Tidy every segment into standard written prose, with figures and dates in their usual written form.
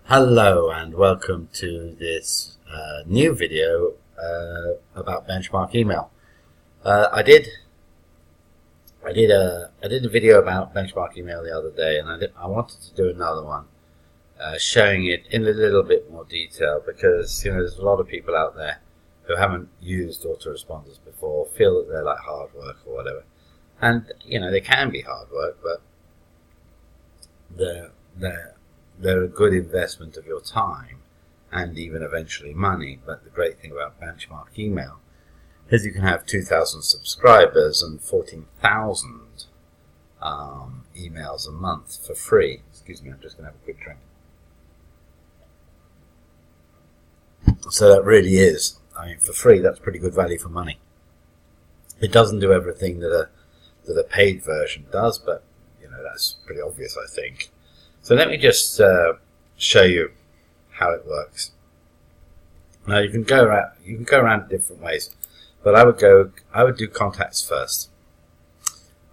Hello and welcome to this new video about benchmark email. I did a video about benchmark email the other day, and I wanted to do another one showing it in a little bit more detail, because there's a lot of people out there who haven't used autoresponders before, feel that they're like hard work or whatever, and they can be hard work, but they're a good investment of your time and even eventually money. But the great thing about benchmark email is you can have 2,000 subscribers and 14,000 emails a month for free. Excuse me, I'm just going to have a quick drink. So that really is, for free, that's pretty good value for money. It doesn't do everything that a paid version does, but that's pretty obvious, I think. So let me just show you how it works. Now you can go around different ways, but I would do contacts first.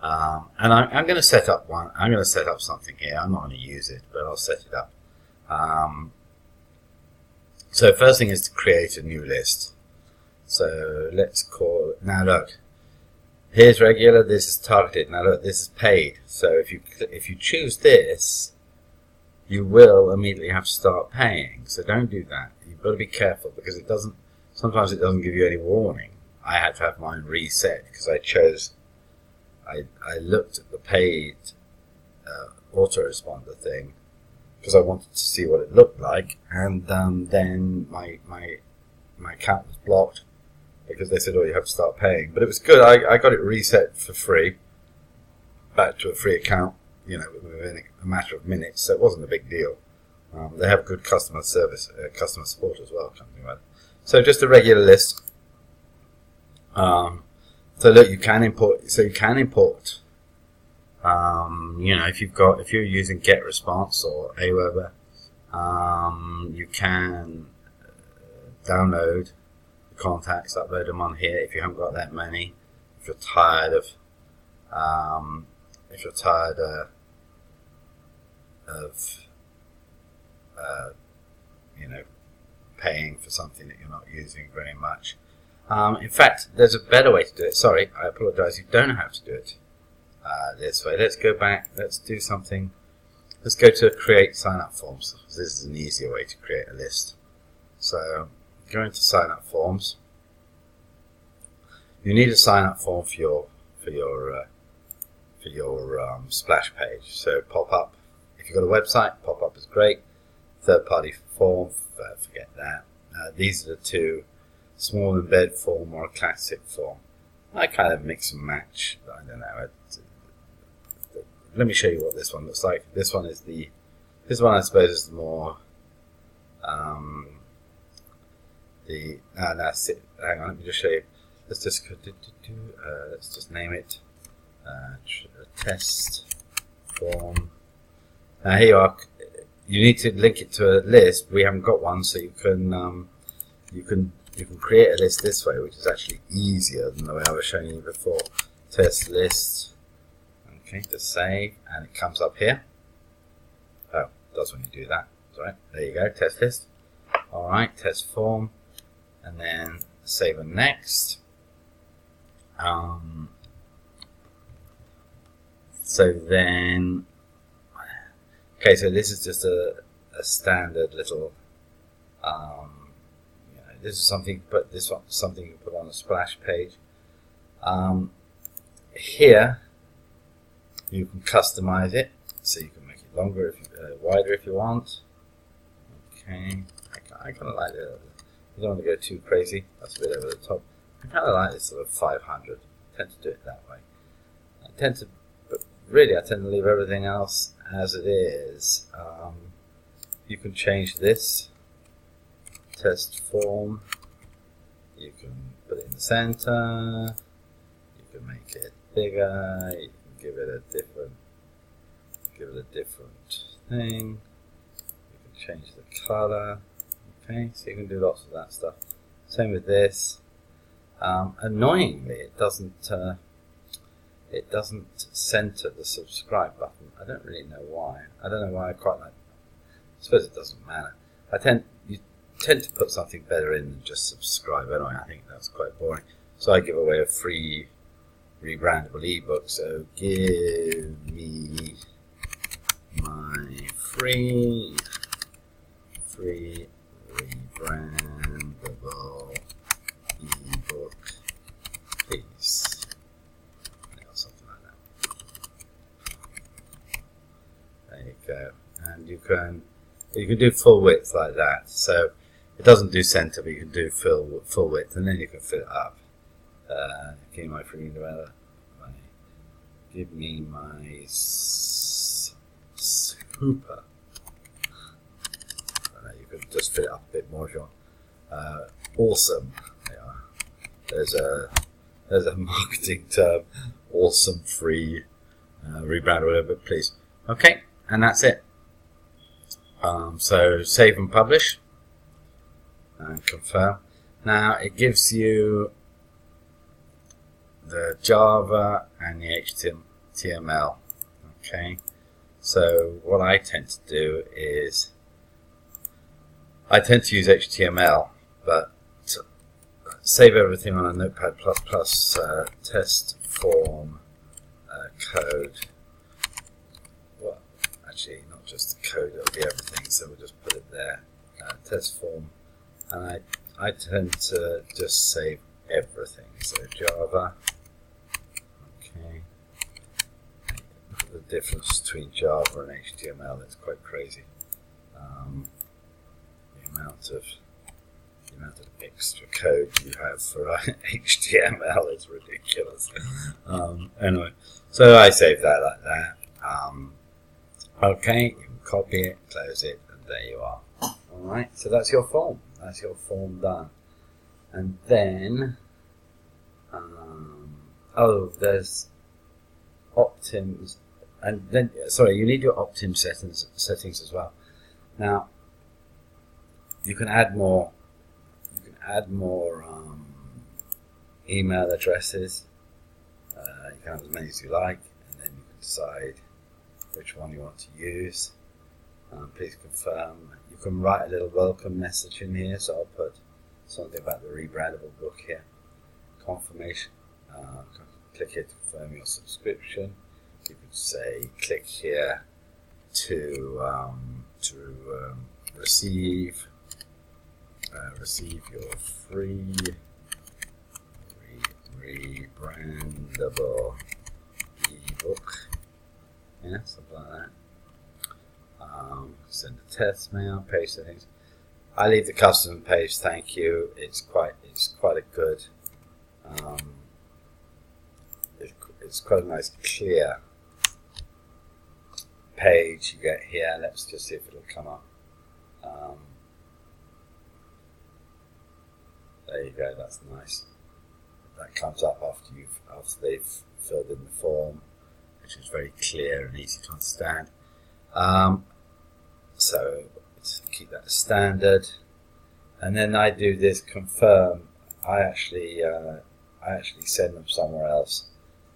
And I'm going to set up one. I'm going to set up something here. I'm not going to use it, but I'll set it up. So first thing is to create a new list. So let's call it, now look, here's regular, this is targeted. Now look, this is paid. So if you choose this, you will immediately have to start paying. So don't do that. You've got to be careful, because sometimes it doesn't give you any warning. I had to have mine reset because I looked at the paid autoresponder thing because I wanted to see what it looked like, and then my account was blocked because they said, oh, you have to start paying. But it was good. I got it reset for free, back to a free account, within a matter of minutes, so it wasn't a big deal. They have good customer service, customer support as well, something like that. So just a regular list. So look, you can import. So you can import. If you're using GetResponse or Aweber, you can download the contacts, upload them on here if you haven't got that many. If you're tired of paying for something that you're not using very much. In fact, there's a better way to do it. Sorry, I apologize. You don't have to do it this way. Let's go back. Let's do something. Let's go to create sign-up forms. This is an easier way to create a list. So go into sign-up forms. You need a sign-up form for your splash page. So pop-up. If you've got a website, pop-up is great. Third-party form, forget that. These are the two: small embed form or a classic form. I kind of mix and match. I don't know. Let me show you what this one looks like. This one I suppose is the more hang on, let me just show you. Let's just name it test form. Now here you are. You need to link it to a list. We haven't got one, so you can create a list this way, which is actually easier than the way I was showing you before. Test list. Okay, just save, and it comes up here. Oh, it does when you do that. Sorry. There you go. Test list. All right. Test form, and then save and next. So then. Okay, so this is just a standard little, this is something, but this one something you put on a splash page. Here, you can customize it, so you can make it longer, wider if you want. Okay, I kind of like it. You don't want to go too crazy. That's a bit over the top. I kind of like this sort of 500. I tend to do it that way. I tend to leave everything else as it is. You can change this test form. You can put it in the center. You can make it bigger. You can give it a different thing. You can change the color. Okay, so you can do lots of that stuff. Same with this. Annoyingly, it doesn't center the subscribe button. I don't really know why. I don't know why I quite like suppose it doesn't matter. You tend to put something better in than just subscribe anyway. I think that's quite boring. So I give away a free rebrandable ebook. So give me my free rebrandable ebook, please. Or something like that. There you go. And you can do full width like that. So it doesn't do center, but you can do full width, and then you can fill it up. Give me my free rebrandable. Give me my super. You can just fit it up a bit more if you want. Awesome. Yeah. There's a marketing term. Awesome free rebrandable ebook, please. Okay, and that's it. So save and publish and confirm. Now it gives you the Java and the HTML. Okay, so what I tend to do is I tend to use HTML, but save everything on a Notepad++ test form code. Well, actually, not just the code; it'll be everything. So we'll just put it there, test form, and I tend to just save everything. So Java. Okay. Look at the difference between Java and HTML. It's quite crazy. The amount of extra code you have for HTML is ridiculous. Anyway, so I save that like that. Okay, you can copy it, close it, and there you are. Alright, so that's your form. That's your form done. And then, there's Optin's, and then, sorry, you need your Optin settings as well. Now, you can add more. Email addresses. You can have as many as you like, and then you can decide which one you want to use. Please confirm. You can write a little welcome message in here, so I'll put something about the rebrandable book here. Confirmation. Click here to confirm your subscription. You could say click here to receive your free rebrandable ebook. Yeah, something like that. Send a test mail, page settings. I leave the custom page, thank you. It's quite a good. It's quite a nice clear page you get here. Let's just see if it'll come up. There you go. That's nice. That comes up after they've filled in the form, which is very clear and easy to understand. So let's keep that as standard. And then I do this confirm. I actually send them somewhere else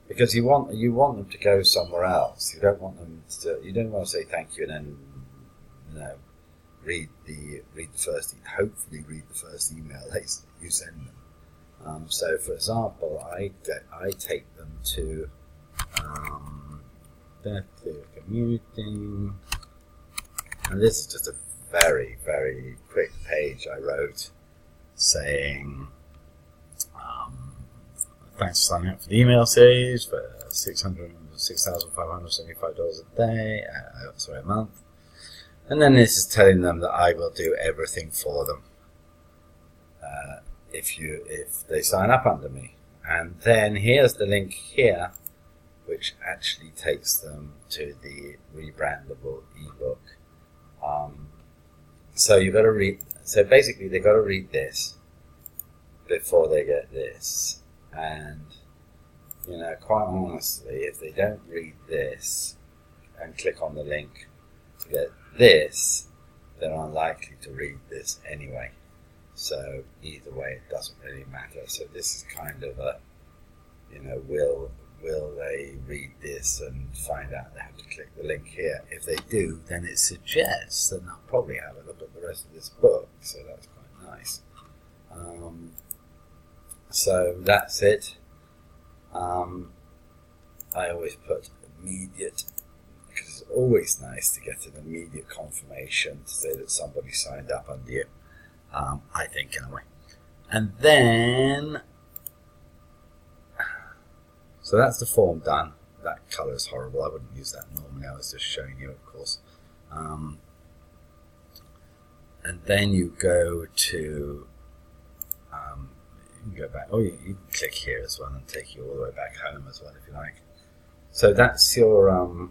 because you want them to go somewhere else. You don't want them to. You don't want to say thank you and then hopefully read the first email you send them. So for example, I take them to commuting, and this is just a very, very quick page I wrote saying thanks for signing up for the email series for $6,575 a day, a month. And then this is telling them that I will do everything for them if they sign up under me. And then here's the link here, which actually takes them to the rebrandable ebook. So you've got to read. So basically, they've got to read this before they get this. And quite honestly, if they don't read this and click on the link to get this, they're unlikely to read this anyway. So either way, it doesn't really matter. So this is kind of a, will they read this and find out they have to click the link here? If they do, then it suggests that they'll probably have a look at the rest of this book, so that's quite nice. So that's it. I always put immediate, because it's always nice to get an immediate confirmation to say that somebody signed up under you. I think, anyway. And then, so that's the form done. That colour is horrible. I wouldn't use that normally. I was just showing you, of course. And then you go to, you can go back. Oh, you can click here as well and take you all the way back home as well if you like. So that's your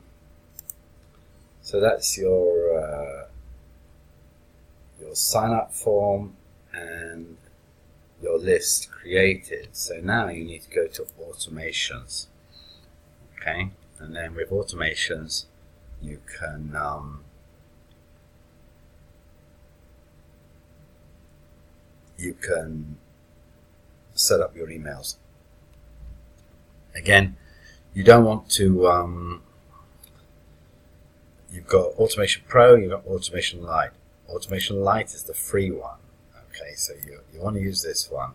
sign up form and your list created. So now you need to go to automations. Okay, and then with automations you can set up your emails. Again, you don't want to, you've got Automation Pro, you've got Automation Lite. Automation Lite is the free one. Okay, so you want to use this one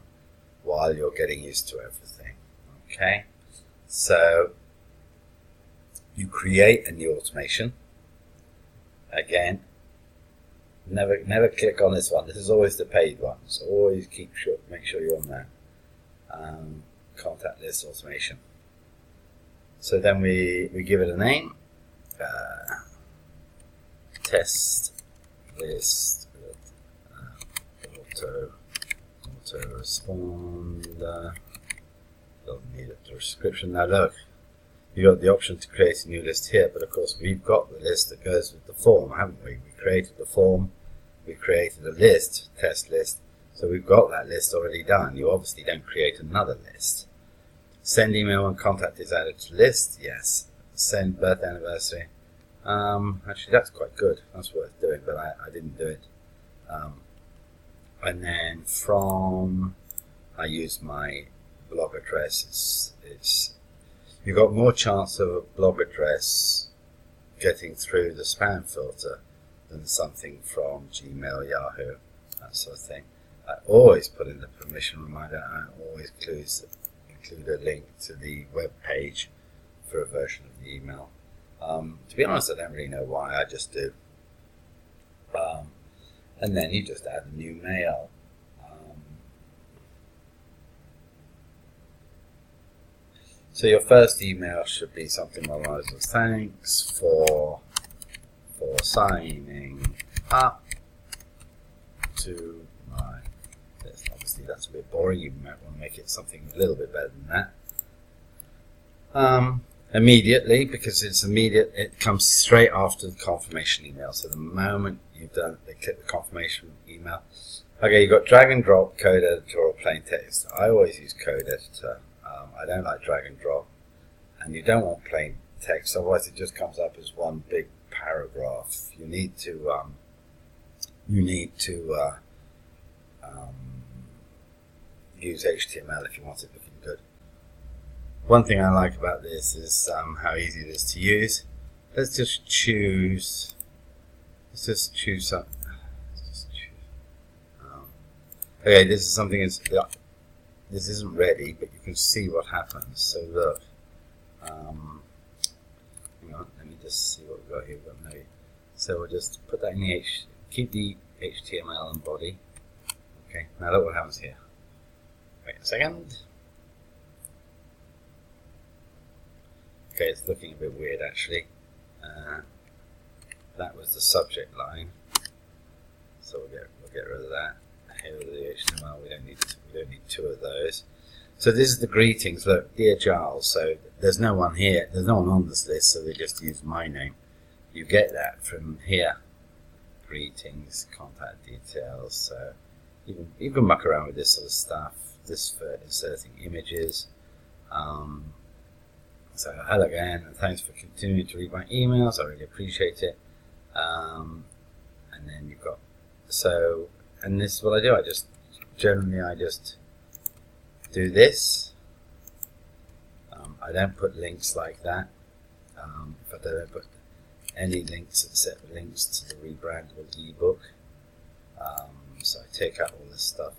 while you're getting used to everything. Okay, so you create a new automation. Again, never click on this one. This is always the paid one, so always make sure you're on that. Contact list automation. So then we give it a name. Test list auto responder. Doesn't need a description. Now look, you got the option to create a new list here, but of course we've got the list that goes with the form, haven't we? We created the form, we created a list, test list, so we've got that list already done. You obviously don't create another list. Send email when contact is added to list, yes. Send birth anniversary. Actually that's quite good, that's worth doing, but I didn't do it. And then I use my blog address. You've got more chance of a blog address getting through the spam filter than something from Gmail, Yahoo, that sort of thing. I always put in the permission reminder. I always include a link to the web page for a version of the email. To be honest, I don't really know why, I just do. And then you just add a new mail. So your first email should be something along those lines. Thanks for signing up to my list. Obviously that's a bit boring. You might want to make it something a little bit better than that. Immediately, because it's immediate, it comes straight after the confirmation email. So the moment you've done it, they click the confirmation email. Okay, you've got drag and drop, code editor, or plain text. I always use code editor. I don't like drag and drop, and you don't want plain text, otherwise it just comes up as one big paragraph. You need to use HTML if you want it looking good. One thing I like about this is how easy it is to use. Let's just choose something. Okay, this is something this isn't ready, but you can see what happens. So look, hang on, let me just see what we've got here. So we'll just put that in the keep the HTML and body. Okay, now look what happens here. Wait a second. Okay, it's looking a bit weird actually. That was the subject line, so we'll get rid of that. Here with the HTML, we don't need two of those. So this is the greetings. Look, dear Giles. So there's no one here. There's no one on this list, so they just use my name. You get that from here. Greetings, contact details. So you can muck around with this sort of stuff. This for inserting images. So hello again, and thanks for continuing to read my emails. I really appreciate it. And then you've got and this is what I do. I just do this. I don't put links like that. If I don't put any links except links to the rebrandable ebook. So I take out all this stuff.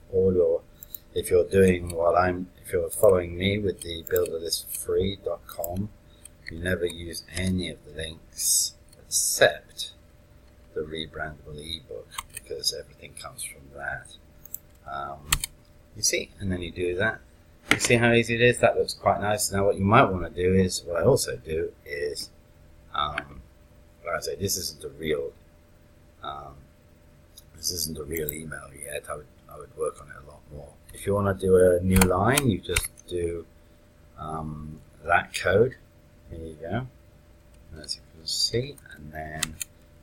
If you're following me with the builderlistforfree.com, you never use any of the links except the rebrandable ebook, because everything comes from that. You see, and then you do that. You see how easy it is? That looks quite nice. Now what you might want to do is, what I also do is, like I say, this isn't a real email yet. I would work on it a lot more. If you want to do a new line, you just do that code. Here you go. As you can see, and then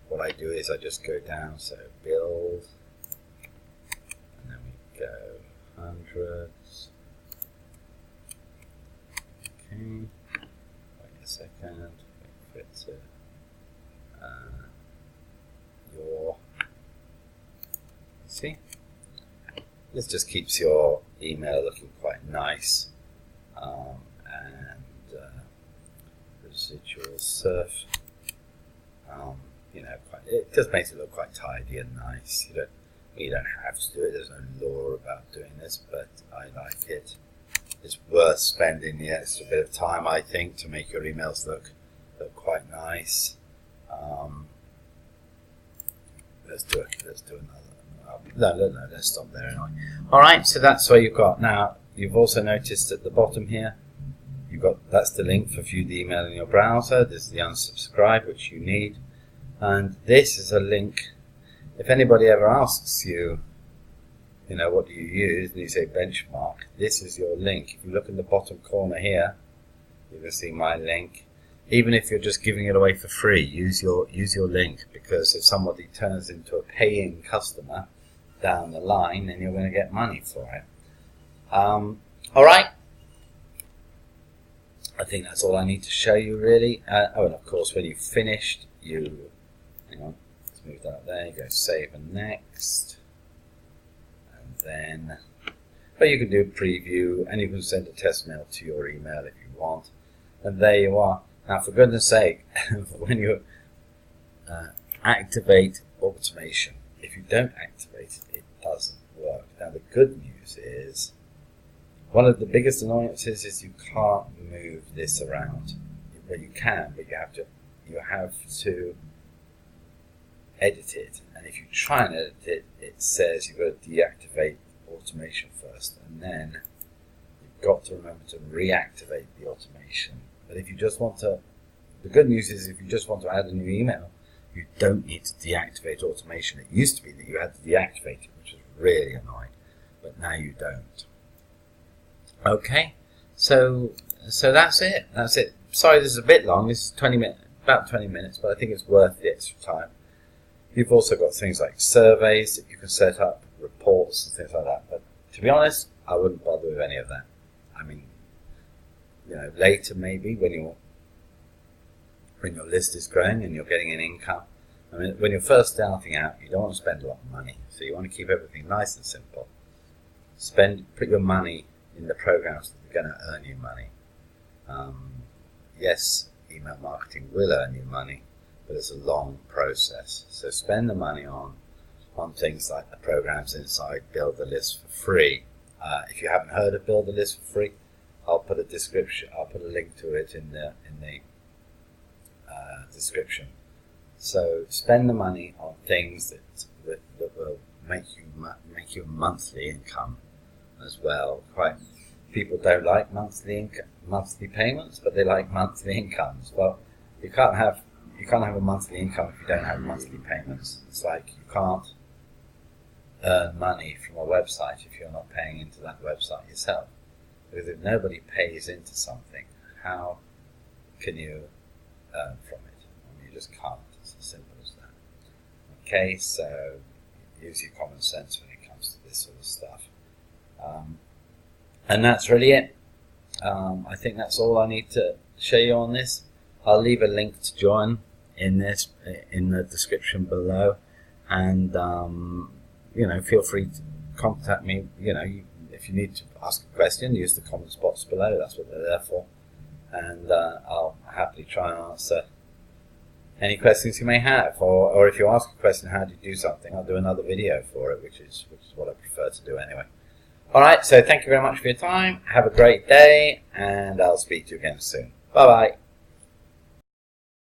what I do is I just go down, so build, and then we go hundreds. Okay, wait a second, wait for it to see, this just keeps your email looking quite nice, and residual surf, it just makes it look quite tidy and nice. You don't have to do it. There's no law about doing this, but I like it. It's worth spending the extra bit of time, I think, to make your emails look quite nice. Let's do another. No, let's stop there anyway. Alright, so that's what you've got. Now, you've also noticed at the bottom here, that's the link for view the email in your browser. This is the unsubscribe, which you need. And this is a link. If anybody ever asks you, what do you use, and you say benchmark, this is your link. If you look in the bottom corner here, you can see my link. Even if you're just giving it away for free, use your link, because if somebody turns into a paying customer down the line, then you're going to get money for it. Alright, I think that's all I need to show you, really. And of course, when you've finished, hang on, let's move that up there. You go save and next, and then, you can do a preview, and you can send a test mail to your email if you want. And there you are. Now, for goodness sake, when you activate automation, if you don't activate it, it doesn't work. Now, the good news is, one of the biggest annoyances is you can't move this around. Well, you can, but you have to edit it. And if you try and edit it, it says you've got to deactivate automation first, and then you've got to remember to reactivate the automation. But if you just want to, the good news is if you just want to add a new email, you don't need to deactivate automation. It used to be that you had to deactivate it, which was really annoying, but now you don't. Okay, so that's it. That's it. Sorry, this is a bit long. This is about 20 minutes, but I think it's worth the extra time. You've also got things like surveys that you can set up, reports and things like that. But to be honest, I wouldn't bother with any of that. I mean, later maybe when your list is growing and you're getting an income. I mean, when you're first starting out, you don't want to spend a lot of money, so you want to keep everything nice and simple. Put your money in the programs that are going to earn you money. Yes, email marketing will earn you money, but it's a long process. So spend the money on things like the programs inside Build the List for free. If you haven't heard of Build the List for free, I'll put a link to it in the description. So spend the money on things that will make you a monthly income as well. People don't like monthly payments, but they like monthly incomes. Well, you can't have a monthly income if you don't have monthly payments. It's like you can't earn money from a website if you're not paying into that website yourself. Because if nobody pays into something, how can you earn from it? I mean, you just can't. It's as simple as that. Okay, so use your common sense when it comes to this sort of stuff. And that's really it. I think that's all I need to show you on this. I'll leave a link to join in the description below, and feel free to contact me. If you need to ask a question, use the comment box below. That's what they're there for. and I'll happily try and answer any questions you may have, or if you ask a question, how do you do something, I'll do another video for it, which is what I prefer to do anyway. Alright, so thank you very much for your time, have a great day, and I'll speak to you again soon. Bye bye.